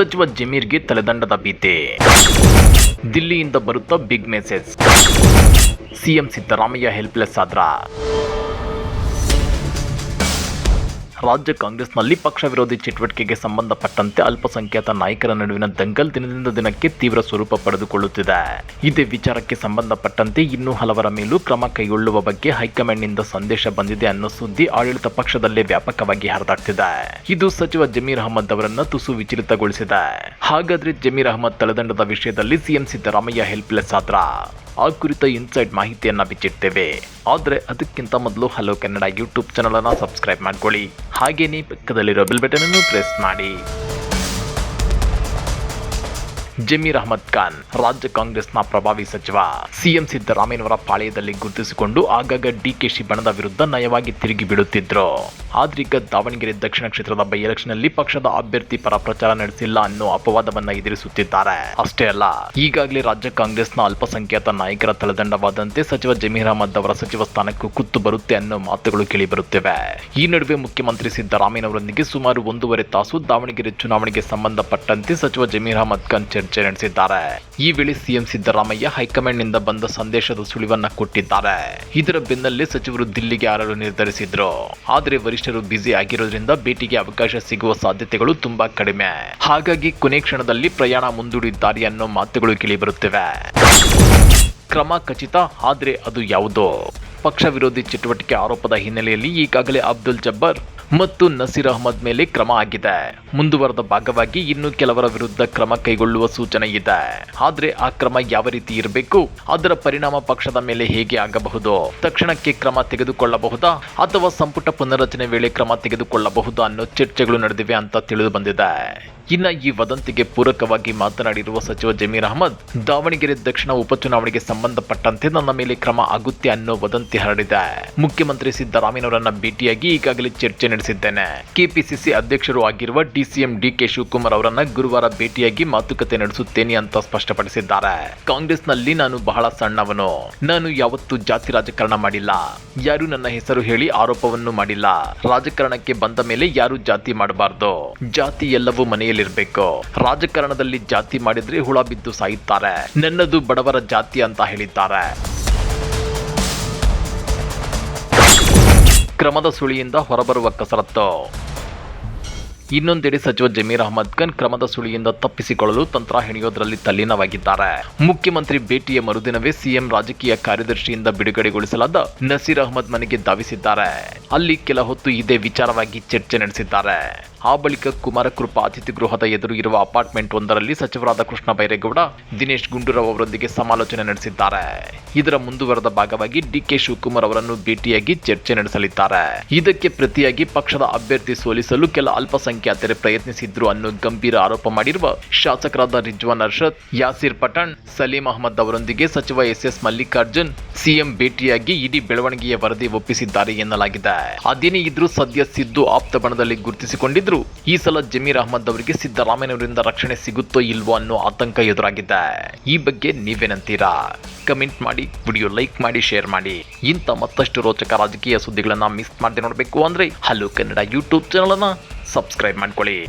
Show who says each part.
Speaker 1: ಸಚಿವ ಜಮೀರ್ಗೆ ತಲೆದಂಡದ ಭೀತಿ. ದಿಲ್ಲಿಯಿಂದ ಬರುತ್ತಾ big message. CM Siddaramaiah helpless ಆದ್ರ. ರಾಜ್ಯ ಕಾಂಗ್ರೆಸ್ನಲ್ಲಿ ಪಕ್ಷ ವಿರೋಧಿ ಚಟುವಟಿಕೆಗೆ ಸಂಬಂಧಪಟ್ಟಂತೆ ಅಲ್ಪಸಂಖ್ಯಾತ ನಾಯಕರ ನಡುವಿನ ದಂಗಲ್ ದಿನದಿಂದ ದಿನಕ್ಕೆ ತೀವ್ರ ಸ್ವರೂಪ ಪಡೆದುಕೊಳ್ಳುತ್ತಿದೆ. ಇದೇ ವಿಚಾರಕ್ಕೆ ಸಂಬಂಧಪಟ್ಟಂತೆ ಇನ್ನೂ ಹಲವರ ಮೇಲೂ ಕ್ರಮ ಕೈಗೊಳ್ಳುವ ಬಗ್ಗೆ ಹೈಕಮಾಂಡ್ನಿಂದ ಸಂದೇಶ ಬಂದಿದೆ ಅನ್ನೋ ಸುದ್ದಿ ಆಡಳಿತ ಪಕ್ಷದಲ್ಲೇ ವ್ಯಾಪಕವಾಗಿ ಹರಿದಾಡ್ತಿದೆ. ಇದು ಸಚಿವ ಜಮೀರ್ ಅಹಮದ್ ಅವರನ್ನ ತುಸು ವಿಚಲಿತಗೊಳಿಸಿದೆ. ಹಾಗಾದ್ರೆ ಜಮೀರ್ ಅಹಮದ್ ತಲೆದಂಡದ ವಿಷಯದಲ್ಲಿ ಸಿಎಂ ಸಿದ್ದರಾಮಯ್ಯ ಹೆಲ್ಪ್ಲೆಸ್ ಆದ್ರ? ಆ ಕುರಿತ ಇನ್ಸೈಡ್ ಮಾಹಿತಿಯನ್ನ ಬಿಚ್ಚಿಡ್ತೇವೆ. ಆದರೆ ಅದಕ್ಕಿಂತ ಮೊದಲು ಹಲೋ ಕನ್ನಡ ಯೂಟ್ಯೂಬ್ ಚಾನಲ್ ಅನ್ನು ಸಬ್ಸ್ಕ್ರೈಬ್ ಮಾಡ್ಕೊಳ್ಳಿ. ಹಾಗೇನೇ ಪಕ್ಕದಲ್ಲಿರೋ ಬೆಲ್ ಬಟನ್ ಅನ್ನು ಪ್ರೆಸ್ ಮಾಡಿ. ಜಮೀರ್ ಅಹಮದ್ ಖಾನ್ ರಾಜ್ಯ ಕಾಂಗ್ರೆಸ್ನ ಪ್ರಭಾವಿ ಸಚಿವ. ಸಿಎಂ ಸಿದ್ದರಾಮಯ್ಯನವರ ಪಾಳೆಯದಲ್ಲಿ ಗುರುತಿಸಿಕೊಂಡು ಆಗಾಗ ಡಿಕೆಶಿ ಬಣದ ವಿರುದ್ಧ ನಯವಾಗಿ ತಿರುಗಿ ಬಿಡುತ್ತಿದ್ರು. ಆದ್ರೀಗ ದಾವಣಗೆರೆ ದಕ್ಷಿಣ ಕ್ಷೇತ್ರದ ಬೈ ಎಲೆಕ್ಷನ್ನಲ್ಲಿ ಪಕ್ಷದ ಅಭ್ಯರ್ಥಿ ಪರ ಪ್ರಚಾರ ನಡೆಸಿಲ್ಲ ಅನ್ನೋ ಅಪವಾದವನ್ನ ಎದುರಿಸುತ್ತಿದ್ದಾರೆ. ಅಷ್ಟೇ ಅಲ್ಲ, ಈಗಾಗಲೇ ರಾಜ್ಯ ಕಾಂಗ್ರೆಸ್ನ ಅಲ್ಪಸಂಖ್ಯಾತ ನಾಯಕರ ತಲೆದಂಡವಾದಂತೆ ಸಚಿವ ಜಮೀರ್ ಅಹಮದ್ ಅವರ ಸಚಿವ ಸ್ಥಾನಕ್ಕೂ ಕುತ್ತು ಬರುತ್ತೆ ಅನ್ನೋ ಮಾತುಗಳು ಕೇಳಿಬರುತ್ತಿವೆ. ಈ ನಡುವೆ ಮುಖ್ಯಮಂತ್ರಿ ಸಿದ್ದರಾಮಯ್ಯನವರೊಂದಿಗೆ ಸುಮಾರು 1.5 ತಾಸು ದಾವಣಗೆರೆ ಚುನಾವಣೆಗೆ ಸಂಬಂಧಪಟ್ಟಂತೆ ಸಚಿವ ಜಮೀರ್ ಅಹಮದ್ ಖಾನ್ ಚರ್ಚೆ ನಡೆಸಿದ್ದಾರೆ. ಈ ವೇಳೆ ಸಿಎಂ ಸಿದ್ದರಾಮಯ್ಯ ಹೈಕಮಾಂಡ್ನಿಂದ ಬಂದ ಸಂದೇಶದ ಸುಳಿವನ್ನ ಕೊಟ್ಟಿದ್ದಾರೆ. ಇದರ ಬೆನ್ನಲ್ಲೇ ಸಚಿವರು ದಿಲ್ಲಿಗೆ ಹಾರಲು ನಿರ್ಧರಿಸಿದ್ರು. ಆದರೆ ವರಿಷ್ಠರು ಬ್ಯುಸಿ ಆಗಿರೋದ್ರಿಂದ ಭೇಟಿಗೆ ಅವಕಾಶ ಸಿಗುವ ಸಾಧ್ಯತೆಗಳು ತುಂಬಾ ಕಡಿಮೆ. ಹಾಗಾಗಿ ಕೊನೆ ಕ್ಷಣದಲ್ಲಿ ಪ್ರಯಾಣ ಮುಂದೂಡಿದ್ದಾರೆ ಅನ್ನೋ ಮಾತುಗಳು ಕೇಳಿಬರುತ್ತಿವೆ. ಕ್ರಮ ಖಚಿತ, ಆದ್ರೆ ಅದು ಯಾವುದೋ? ಪಕ್ಷ ವಿರೋಧಿ ಚಟುವಟಿಕೆ ಆರೋಪದ ಹಿನ್ನೆಲೆಯಲ್ಲಿ ಈಗಾಗಲೇ ಅಬ್ದುಲ್ ಜಬ್ಬಾರ್ ಮತ್ತು ನಸೀರ್ ಅಹಮದ್ ಮೇಲೆ ಕ್ರಮ ಆಗಿದೆ. ಮುಂದುವರೆದ ಭಾಗವಾಗಿ ಇನ್ನು ಕೆಲವರ ವಿರುದ್ಧ ಕ್ರಮ ಕೈಗೊಳ್ಳುವ ಸೂಚನೆ ಇದೆ. ಆದ್ರೆ ಆ ಕ್ರಮ ಯಾವ ರೀತಿ ಇರಬೇಕು, ಅದರ ಪರಿಣಾಮ ಪಕ್ಷದ ಮೇಲೆ ಹೇಗೆ ಆಗಬಹುದು, ತಕ್ಷಣಕ್ಕೆ ಕ್ರಮ ತೆಗೆದುಕೊಳ್ಳಬಹುದಾ ಅಥವಾ ಸಂಪುಟ ಪುನರಚನೆ ವೇಳೆ ಕ್ರಮ ತೆಗೆದುಕೊಳ್ಳಬಹುದಾ ಅನ್ನೋ ಚರ್ಚೆಗಳು ನಡೆದಿವೆ ಅಂತ ತಿಳಿದು ಬಂದಿದೆ. ಇನ್ನ ಈ ವದಂತಿಗೆ ಪೂರಕವಾಗಿ ಮಾತನಾಡಿರುವ ಸಚಿವ ಜಮೀರ್ ಅಹಮದ್, ದಾವಣಗೆರೆ ದಕ್ಷಿಣ ಉಪಚುನಾವಣೆಗೆ ಸಂಬಂಧಪಟ್ಟಂತೆ ನನ್ನ ಮೇಲೆ ಕ್ರಮ ಆಗುತ್ತೆ ಅನ್ನೋ ವದಂತಿ ಹರಡಿದೆ. ಮುಖ್ಯಮಂತ್ರಿ ಸಿದ್ದರಾಮಯ್ಯನವರನ್ನ ಭೇಟಿಯಾಗಿ ಈಗಾಗಲೇ ಚರ್ಚೆ ನಡೆಸಿದ್ದೇನೆ. ಕೆಪಿಸಿಸಿ ಅಧ್ಯಕ್ಷರು ಆಗಿರುವ ಡಿಸಿಎಂ ಡಿಕೆ ಶಿವಕುಮಾರ್ ಅವರನ್ನ ಗುರುವಾರ ಭೇಟಿಯಾಗಿ ಮಾತುಕತೆ ನಡೆಸುತ್ತೇನೆ ಅಂತ ಸ್ಪಷ್ಟಪಡಿಸಿದ್ದಾರೆ. ಕಾಂಗ್ರೆಸ್ನಲ್ಲಿ ನಾನು ಬಹಳ ಸಣ್ಣವನು. ನಾನು ಯಾವತ್ತೂ ಜಾತಿ ರಾಜಕಾರಣ ಮಾಡಿಲ್ಲ. ಯಾರು ನನ್ನ ಹೆಸರು ಹೇಳಿ ಆರೋಪವನ್ನು ಮಾಡಿಲ್ಲ. ರಾಜಕಾರಣಕ್ಕೆ ಬಂದ ಮೇಲೆ ಯಾರು ಜಾತಿ ಮಾಡಬಾರ್ದು. ಜಾತಿ ಎಲ್ಲವೂ ಮನೆಯಲ್ಲಿರ್ಬೇಕು. ರಾಜಕಾರಣದಲ್ಲಿ ಜಾತಿ ಮಾಡಿದ್ರೆ ಹುಳ ಬಿದ್ದು ಸಾಯುತ್ತಾರೆ. ನನ್ನದು ಬಡವರ ಜಾತಿ ಅಂತ ಹೇಳಿದ್ದಾರೆ. ಕ್ರಮದ ಸುಳಿಯಿಂದ ಹೊರಬರುವ ಕಸರತ್ತು. ಇನ್ನೊಂದೆಡೆ ಸಚಿವ ಜಮೀರ್ ಅಹಮದ್ ಖಾನ್ ಕ್ರಮದ ಸುಳಿಯಿಂದ ತಪ್ಪಿಸಿಕೊಳ್ಳಲು ತಂತ್ರ ಹೆಣೆಯೋದ್ರಲ್ಲಿ ತಲ್ಲೀನವಾಗಿದ್ದಾರೆ. ಮುಖ್ಯಮಂತ್ರಿ ಭೇಟಿಯ ಮರುದಿನವೇ ಸಿಎಂ ರಾಜಕೀಯ ಕಾರ್ಯದರ್ಶಿಯಿಂದ ಬಿಡುಗಡೆಗೊಳಿಸಲಾದ ನಸೀರ್ ಅಹಮದ್ ಮನೆಗೆ ಧಾವಿಸಿದ್ದಾರೆ. ಅಲ್ಲಿ ಕೆಲ ಹೊತ್ತು ಇದೇ ವಿಚಾರವಾಗಿ ಚರ್ಚೆ ನಡೆಸಿದ್ದಾರೆ. ಆ ಬಳಿಕ ಕುಮಾರಕೃಪಾ ಅತಿಥಿ ಗೃಹದ ಎದುರು ಇರುವ ಅಪಾರ್ಟ್ಮೆಂಟ್ ಒಂದರಲ್ಲಿ ಸಚಿವರಾದ ಕೃಷ್ಣ ಬೈರೇಗೌಡ, ದಿನೇಶ್ ಗುಂಡೂರಾವ್ ಅವರೊಂದಿಗೆ ಸಮಾಲೋಚನೆ ನಡೆಸಿದ್ದಾರೆ. ಇದರ ಮುಂದುವರೆದ ಭಾಗವಾಗಿ ಡಿಕೆ ಶಿವಕುಮಾರ್ ಅವರನ್ನು ಭೇಟಿಯಾಗಿ ಚರ್ಚೆ ನಡೆಸಲಿದ್ದಾರೆ. ಇದಕ್ಕೆ ಪ್ರತಿಯಾಗಿ ಪಕ್ಷದ ಅಭ್ಯರ್ಥಿ ಸೋಲಿಸಲು ಕೆಲ ಅಲ್ಪಸಂಖ್ಯಾತರೇ ಪ್ರಯತ್ನಿಸಿದ್ರು ಅನ್ನೋ ಗಂಭೀರ ಆರೋಪ ಮಾಡಿರುವ ಶಾಸಕರಾದ ರಿಜ್ವಾನ್ ಅರ್ಷದ್, ಯಾಸೀರ್ ಪಠಾಣ್, ಸಲೀಂ ಅಹಮದ್ ಅವರೊಂದಿಗೆ ಸಚಿವ ಎಸ್ ಮಲ್ಲಿಕಾರ್ಜುನ್ ಸಿಎಂ ಭೇಟಿಯಾಗಿ ಇಡೀ ಬೆಳವಣಿಗೆಯ ವರದಿ ಒಪ್ಪಿಸಿದ್ದಾರೆ ಎನ್ನಲಾಗಿದೆ. ಅದೇನೇ ಇದ್ರೂ ಸದ್ಯ ಸಿದ್ದು ಆಪ್ತ ಬಣದಲ್ಲಿ ಗುರುತಿಸಿಕೊಂಡಿದ್ದು ಈ ಸಲ ಜಮೀರ್ ಅಹಮದ್ ಅವರಿಗೆ ಸಿದ್ದರಾಮಯ್ಯನವರಿಂದ ರಕ್ಷಣೆ ಸಿಗುತ್ತೋ ಇಲ್ವೋ ಅನ್ನೋ ಆತಂಕ ಎದುರಾಗಿದೆ. ಈ ಬಗ್ಗೆ ನೀವೇನಂತೀರಾ? ಕಮೆಂಟ್ ಮಾಡಿ, ವಿಡಿಯೋ ಲೈಕ್ ಮಾಡಿ, ಶೇರ್ ಮಾಡಿ. ಇಂಥ ಮತ್ತಷ್ಟು ರೋಚಕ ರಾಜಕೀಯ ಸುದ್ದಿಗಳನ್ನ ಮಿಸ್ ಮಾಡದೆ ನೋಡಬೇಕು ಅಂದ್ರೆ ಹಲೋ ಕನ್ನಡ ಯೂಟ್ಯೂಬ್ ಚಾನಲ್ ಅನ್ನ ಸಬ್ಸ್ಕ್ರೈಬ್ ಮಾಡ್ಕೊಳ್ಳಿ.